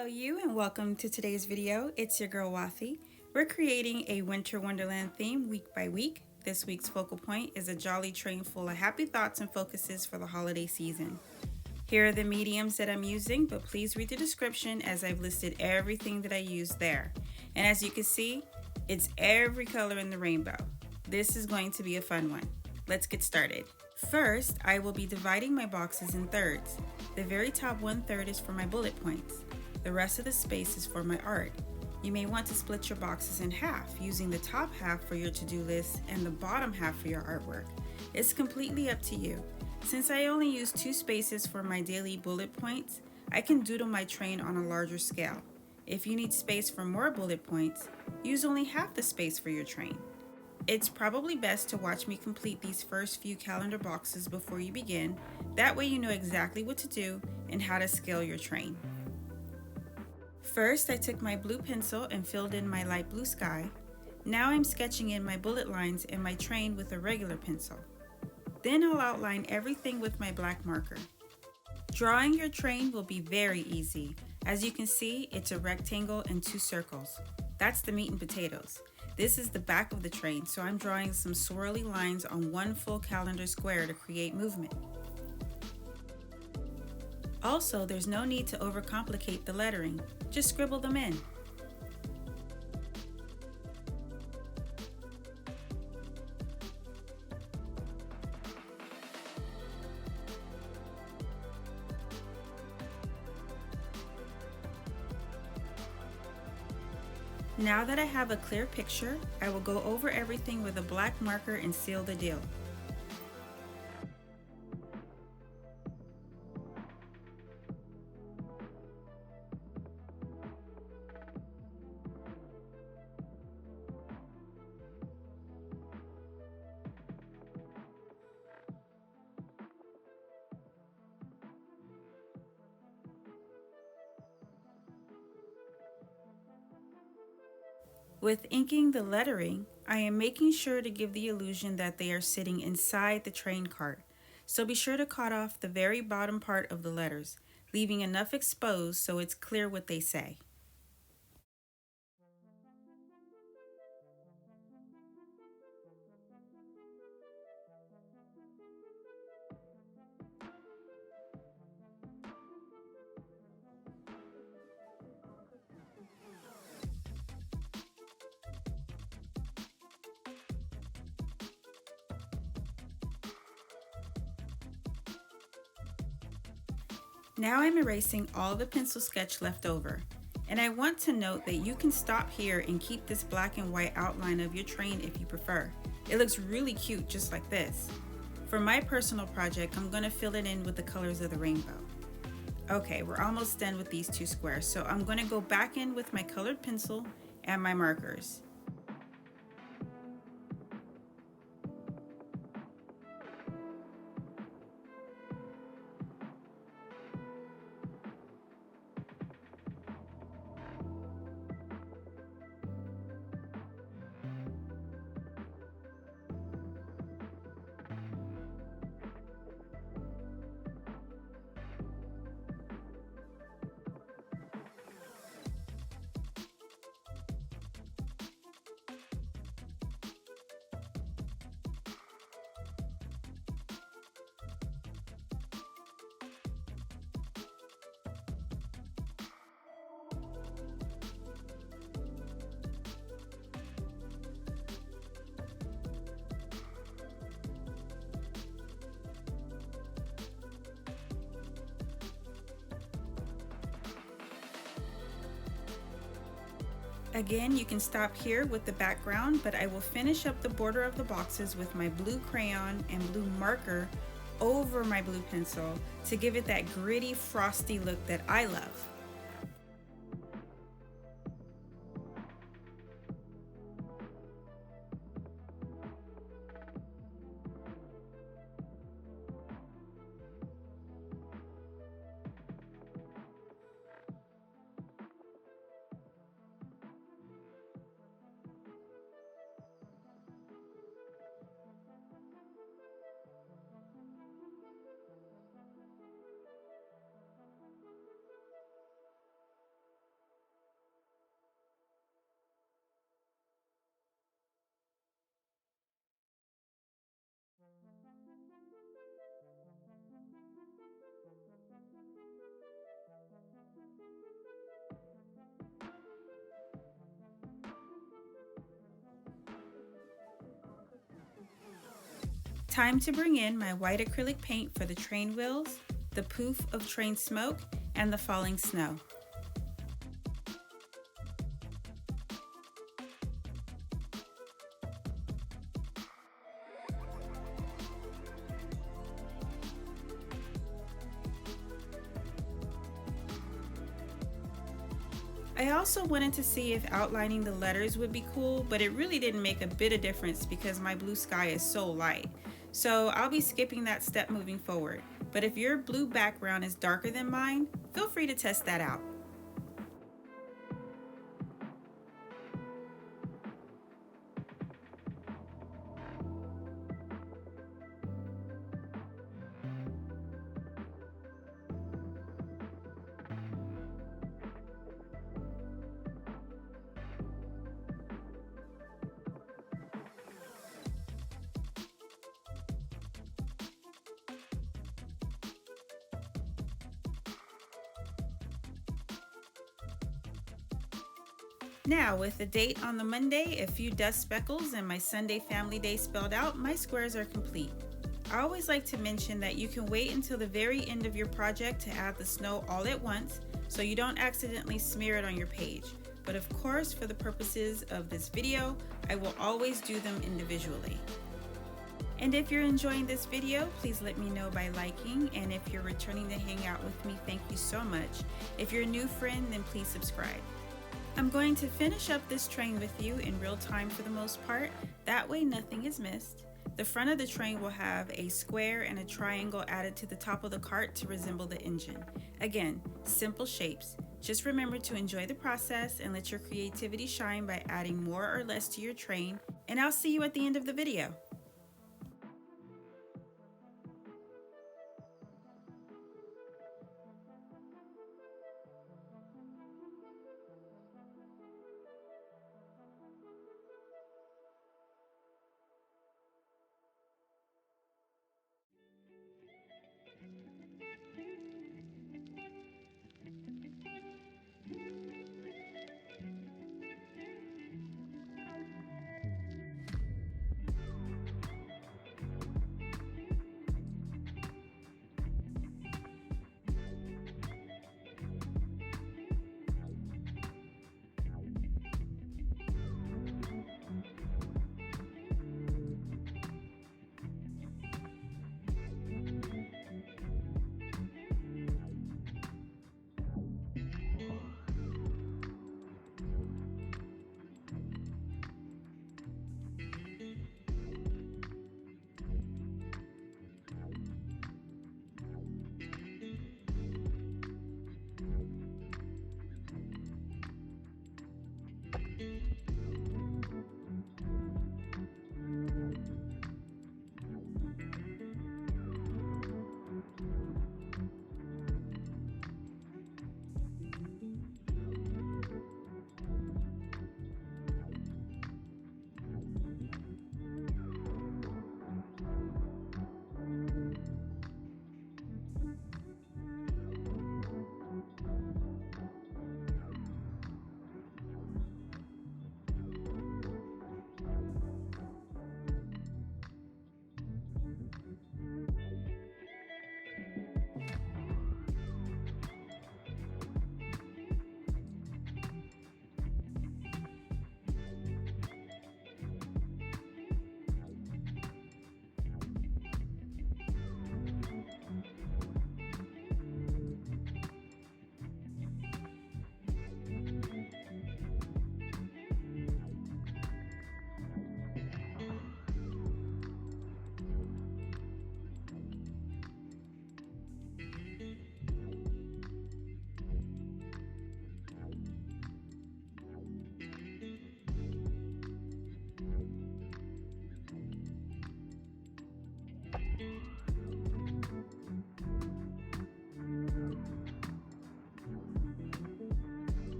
Hello you and welcome to today's video. It's your girl Wafi. We're creating a winter wonderland theme week by week. This week's focal point is a jolly train full of happy thoughts and focuses for the holiday season. Here are the mediums that I'm using, but please read the description as I've listed everything that I use there. And as you can see, it's every color in the rainbow. This is going to be a fun one. Let's get started. First, I will be dividing my boxes in thirds. The very top 1/3 is for my bullet points. The rest of the space is for my art. You may want to split your boxes in half, using the top half for your to-do list and the bottom half for your artwork. It's completely up to you. Since I only use 2 spaces for my daily bullet points, I can doodle my train on a larger scale. If you need space for more bullet points, use only half the space for your train. It's probably best to watch me complete these first few calendar boxes before you begin. That way you know exactly what to do and how to scale your train. First, I took my blue pencil and filled in my light blue sky. Now I'm sketching in my bullet lines in my train with a regular pencil. Then I'll outline everything with my black marker. Drawing your train will be very easy. As you can see, it's a rectangle and 2 circles. That's the meat and potatoes. This is the back of the train, so I'm drawing some swirly lines on 1 full calendar square to create movement. Also, there's no need to overcomplicate the lettering. Just scribble them in. Now that I have a clear picture, I will go over everything with a black marker and seal the deal. With inking the lettering, I am making sure to give the illusion that they are sitting inside the train cart, so be sure to cut off the very bottom part of the letters, leaving enough exposed so it's clear what they say. Now I'm erasing all the pencil sketch left over. And I want to note that you can stop here and keep this black and white outline of your train if you prefer. It looks really cute just like this. For my personal project, I'm going to fill it in with the colors of the rainbow. Okay, we're almost done with these 2 squares, so I'm going to go back in with my colored pencil and my markers. Again, you can stop here with the background, but I will finish up the border of the boxes with my blue crayon and blue marker over my blue pencil to give it that gritty, frosty look that I love. Time to bring in my white acrylic paint for the train wheels, the poof of train smoke, and the falling snow. I also wanted to see if outlining the letters would be cool, but it really didn't make a bit of difference because my blue sky is so light. So I'll be skipping that step moving forward. But if your blue background is darker than mine, feel free to test that out. Now, with the date on the Monday, a few dust speckles, and my Sunday family day spelled out, my squares are complete. I always like to mention that you can wait until the very end of your project to add the snow all at once so you don't accidentally smear it on your page. But of course, for the purposes of this video, I will always do them individually. And if you're enjoying this video, please let me know by liking, and if you're returning to hang out with me, thank you so much. If you're a new friend, then please subscribe. I'm going to finish up this train with you in real time for the most part, that way nothing is missed. The front of the train will have a square and a triangle added to the top of the cart to resemble the engine. Again, simple shapes. Just remember to enjoy the process and let your creativity shine by adding more or less to your train, and I'll see you at the end of the video.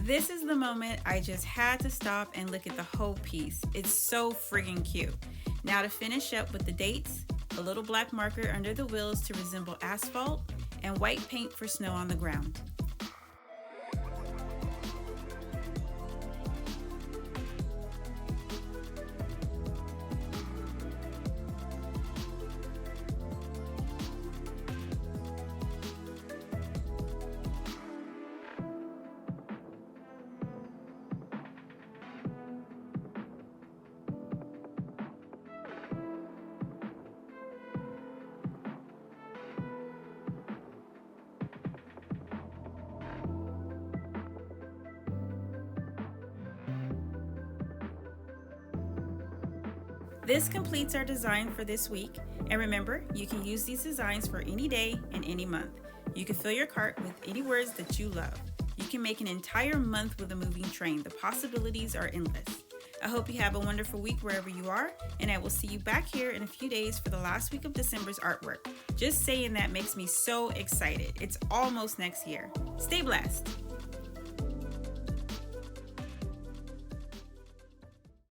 This is the moment I just had to stop and look at the whole piece. It's so friggin' cute. Now to finish up with the dates, a little black marker under the wheels to resemble asphalt, and white paint for snow on the ground. This completes our design for this week, and remember, you can use these designs for any day and any month. You can fill your cart with any words that you love. You can make an entire month with a moving train. The possibilities are endless. I hope you have a wonderful week wherever you are, and I will see you back here in a few days for the last week of December's artwork. Just saying that makes me so excited. It's almost next year. Stay blessed.